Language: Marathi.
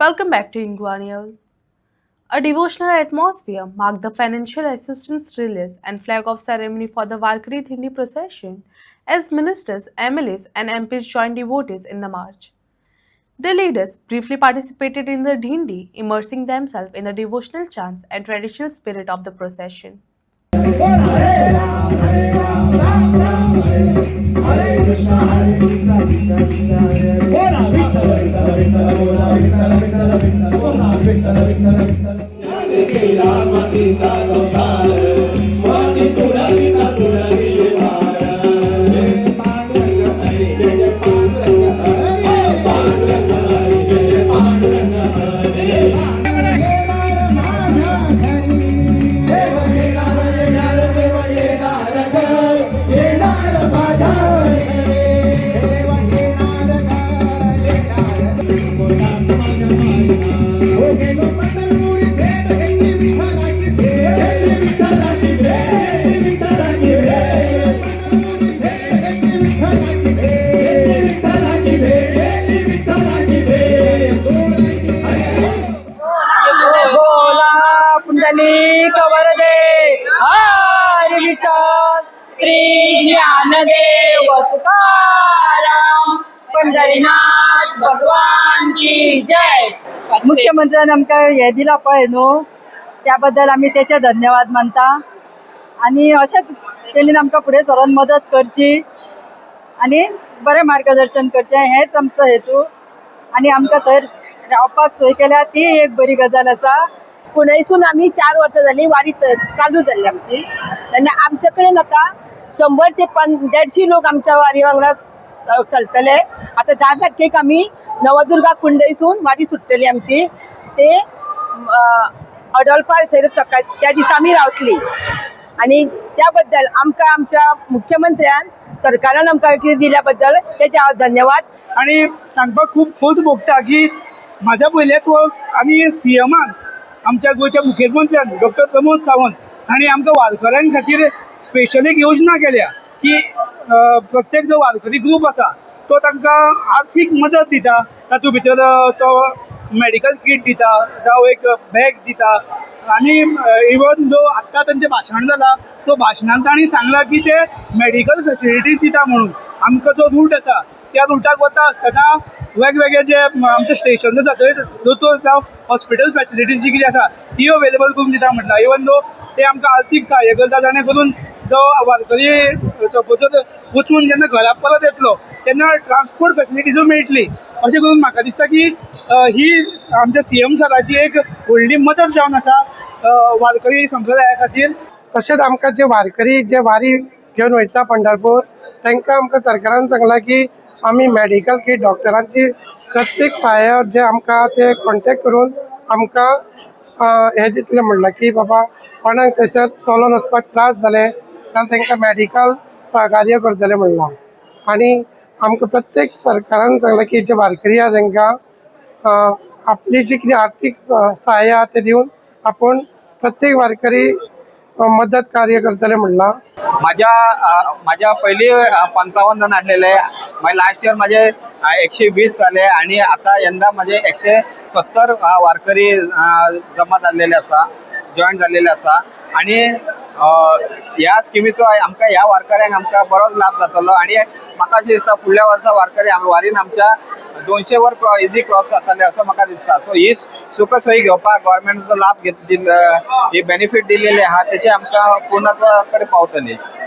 Welcome back to Ingwa News. A devotional atmosphere marked the financial assistance release and flag off ceremony for the Varkari Dhindi procession as ministers, MLAs, and MPs joined devotees in the march. The leaders briefly participated in the Dhindi, immersing themselves in the devotional chants and traditional spirit of the procession. Shri Dnyandev Tukaram Pandharinath भगवान की जय. मुख्यमंत्र्यान आमकां हे दिला पळय न्हू, त्या बद्दल आमी तेचे धन्यवाद मानता आणि अशेंच तेणीन आमकां फुडें सरून मदत करची आणि बरें मार्गदर्शन करचें हेच आमचो हेतू आणि आमकां थंय रावपाक सोय केल्या ती एक बरी गजाल आसा. पुणेसून आम्ही 4 वर्ष झाली वारी चालू झाली आमची आणि आमच्याकडे आता 100 ते 150 लोक आमच्या वारी वांगडा चलतले. आता 10 तारखेक आम्ही नवदुर्गा कुंडईसून वारी सुटतली आमची. ते अडोल्पा थंय सकाळ त्या दिसा आम्ही रावतली आणि त्याबद्दल आमकां आमच्या मुख्यमंत्र्यान सरकारान आमकां कितें दिल्या बद्दल तेचे हांव धन्यवाद. आणि सांगपाक खूब खोस भोगता की म्हाज्या पयलेच वर्स आनी सीएमान आमच्या गोंयच्या मुखेलमंत्र्यान डॉक्टर प्रमोद सावंत हांणी आमकां वारकऱ्यां खातीर स्पेशल एक योजना केल्या की प्रत्येक जो वारकरी ग्रूप आसा तो तांकां आर्थीक मदत दिता. तातूंत भितर तो मेडिकल किट दिता जावं एक बॅग दिता आनी इवन दो आत्तां तांचें भाशण जालां सो भाशणांत तांणी सांगलां की ते मेडिकल फेसिलिटीज दिता म्हणून. आमकां जो रूट आसा त्या रुटाक वता आसतना वेगवेगळे जे आमचे स्टेशन्स आसा थंय दोतोर जावं हॉस्पिटल फेसिलिटीज जी कितें आसा ती अवेलेबल करून दिता म्हटल्यार इवन दो ते आमकां आर्थीक सहाय्य करता जाणे करून जो वारकरी सपोज वचून जेन्ना घरा परत येतलो तेन्ना ट्रान्सपोर्ट फेसिलिटीजूय मेळटली. अशें करून म्हाका दिसता की ही आमच्या सीएम सराची एक व्हडली मदत जावन आसा वारकरी संप्रदाया खातीर. तशेंच आमकां जे वारकरी जे वारी घेवन वयता पंढरपूर तांकां आमकां सरकारान सांगलां की आमी मेडिकल किट डॉक्टरांची प्रत्येक सहाय्य जे आमकां ते कॉन्टेक्ट करून आमकां हे दितले म्हणलां की बाबा कोणाक थंयसर चलोन वचपाक त्रास जाले जाल्यार तांकां मेडिकल सहकार्य करतले म्हणलां. आनी आमकां प्रत्येक सरकारान सांगलां की जे वारकरी आहा तांकां आपली जी कितें आर्थीक सहाय्य आहा ते दिवन आपूण प्रत्येक वारकरी मदत कार्य करतले म्हणलां. माझ्या पयलीं 55 जण आसलेले, मागीर लास्ट इयर माझे 120 जाले आणि आता यंदा माझे 170 वारकरी जमा जाल्लेले आसा, जॉईन जाल्लेले आसा. आणि ह्या स्किमीचो आमकां ह्या वारकऱ्यांक आमकां बरोच लाभ जातलो आणि म्हाका अशें दिसता फुडल्या वर्सा वारकरी वारीन आमच्या 200 वर इजी क्रॉस जातले असं म्हाका दिसता. सो ही सुख सोयी घेवपाक गव्हर्मेंटाचो लाभ ही बेनिफीट दिलेले आहा तेचे आमकां पूर्णत्वा कडेन पावतली.